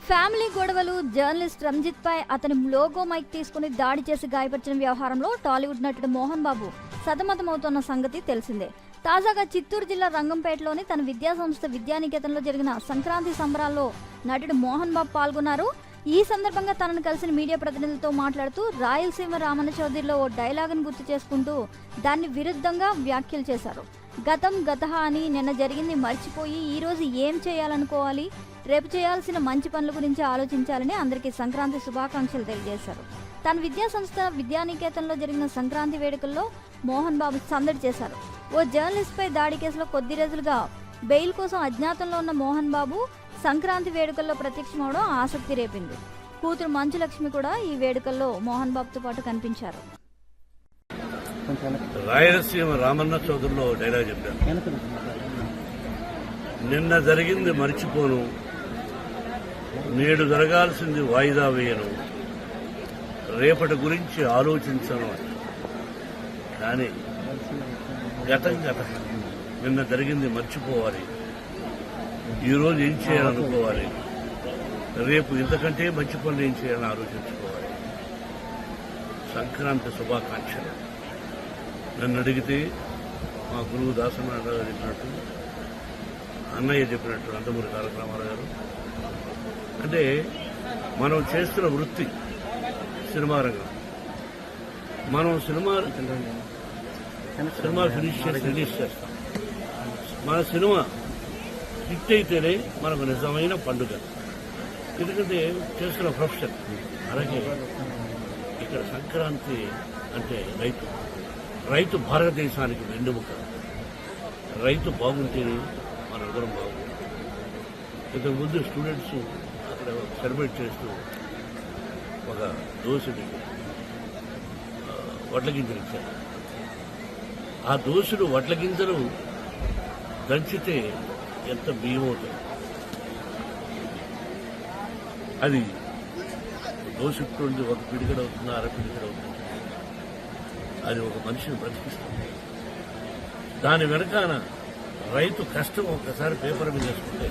Family గొడవలు, journalist Ranjith పై అతని logo mic తీసుకుని దాడి చేసి గాయపరిచిన వ్యవహారంలో టాలీవుడ్ నటుడు మోహన్ బాబు సతమతమవుతున్న సంగతి తెలిసిందే. తాజాగా చిత్తూరు జిల్లా రంగంపేటలోని తన విద్యాసంస్థ విద్యానికేతన్లో జరిగిన సంక్రాంతి సంబరాల్లో నటుడు మోహన్ బాబు పాల్గొన్నారు. ఈ సందర్భంగా తనను కలిసిన మీడియా ప్రతినిధులతో మాట్లాడుతూ రాయలసీమ రామన్న చౌదరిలో ఓ డైలాగును గుర్తు చేసుకుంటూ దాన్ని విరుద్ధంగా వ్యాఖ్యలు చేశారు. గతం గతహ అని, నిన్న జరిగింది మర్చిపోయి ఈ రోజు ఏం చేయాలనుకోవాలి, రేపు చేయాల్సిన మంచి పనుల గురించి ఆలోచించాలని అందరికీ సంక్రాంతి శుభాకాంక్షలు తెలియజేశారు. తన విద్యాసంస్థ విద్యానికేతన్లో జరిగిన సంక్రాంతి వేడుకల్లో మోహన్ బాబు సందడి చేశారు. ఓ జర్నలిస్ట్ పై దాడి కేసులో కొద్ది రోజులుగా బెయిల్ కోసం అజ్ఞాతంలో ఉన్న మోహన్ బాబు సంక్రాంతి వేడుకల్లో ప్రత్యక్షమవడం ఆసక్తి రేపింది. కూతురు మంచులక్ష్మి కూడా ఈ వేడుకల్లో మోహన్ బాబుతో పాటు కనిపించారు. రాయలసీమ రామన్న చౌదరిలో డైలాగ్ చెప్పారు. నిన్న జరిగింది మర్చిపోను, నేడు జరగాల్సింది వాయిదా వేయను, రేపటి గురించి ఆలోచించను. కానీ గతం నిన్న జరిగింది మర్చిపోవాలి, ఈరోజు ఏం చేయాలనుకోవాలి, రేపు ఇంతకంటే మంచి పనులు ఏం చేయాలని ఆలోచించుకోవాలి. సంక్రాంతి శుభాకాంక్షలు. నన్ను అడిగితే మా గురువు దాసనారాయణ గారు చెప్పినట్టు, అన్నయ్య చెప్పినట్టు, నందమూరి తారక రామారావు గారు, అంటే మనం చేస్తున్న వృత్తి సినిమా రంగం. మనం సినిమా ఫినిష్ చేసి రిలీజ్ చేస్తాం. మన సినిమా హిట్ అయితేనే మనకు నిజమైన పండుగ. ఎందుకంటే చేస్తున్న ప్రొఫెషన్. అలాగే ఇక్కడ సంక్రాంతి అంటే రైతు భారతదేశానికి వెన్నెముక. రైతు బాగుంటేనే మన అందరం బాగుంటుంది. ఇంతకుముందు స్టూడెంట్స్ అక్కడ సెలబ్రేట్ చేస్తూ ఒక దోశని వడ్ల గింజలు ఇచ్చారు. ఆ దోశలు వడ్ల గింజలు దంచితే ఎంత బియ్యం అవుతుంది. అది దోశుండి ఒక పిడికడ అవుతుంది, అర పిడికడ అవుతుంది. అది ఒక మనిషిని బ్రతికిస్తుంది. దాని వెనకాల రైతు కష్టం ఒక్కసారి పేపర్ మీద వేసుకుంటే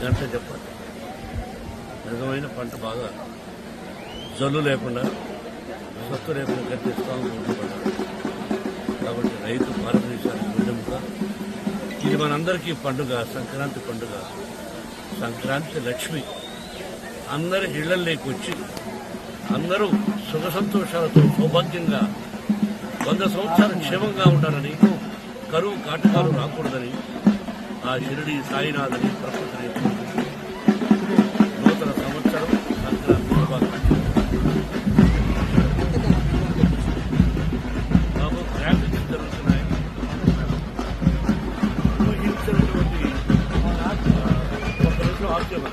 గంట చెప్పాలి. నిజమైన పంట బాగా జల్లు లేకుండా, సత్తు లేకుండా కట్టిస్తాం ఉంటుపడాలి. కాబట్టి రైతు భారతదేశానికి వెన్నెముక. ఇది మనందరికీ పండుగ, సంక్రాంతి పండుగ. సంక్రాంతి లక్ష్మి అందరి ఇళ్లలోకి వచ్చి అందరూ సుఖ సంతోషాలతో సౌభాగ్యంగా 100 సంవత్సరాలు క్షేమంగా ఉండాలని, కరువు కాటకాలు రాకూడదని ఆ షిరిడి సాయినాథని ప్రకృతిని నూతన సంవత్సరం సంక్రాంతి శుభాకాంక్షలు. బాబు గ్రాఫిక్స్ జరుగుతున్నాయి. ఊహించినటువంటి ఒక రోజు ఆశ్చర్యం.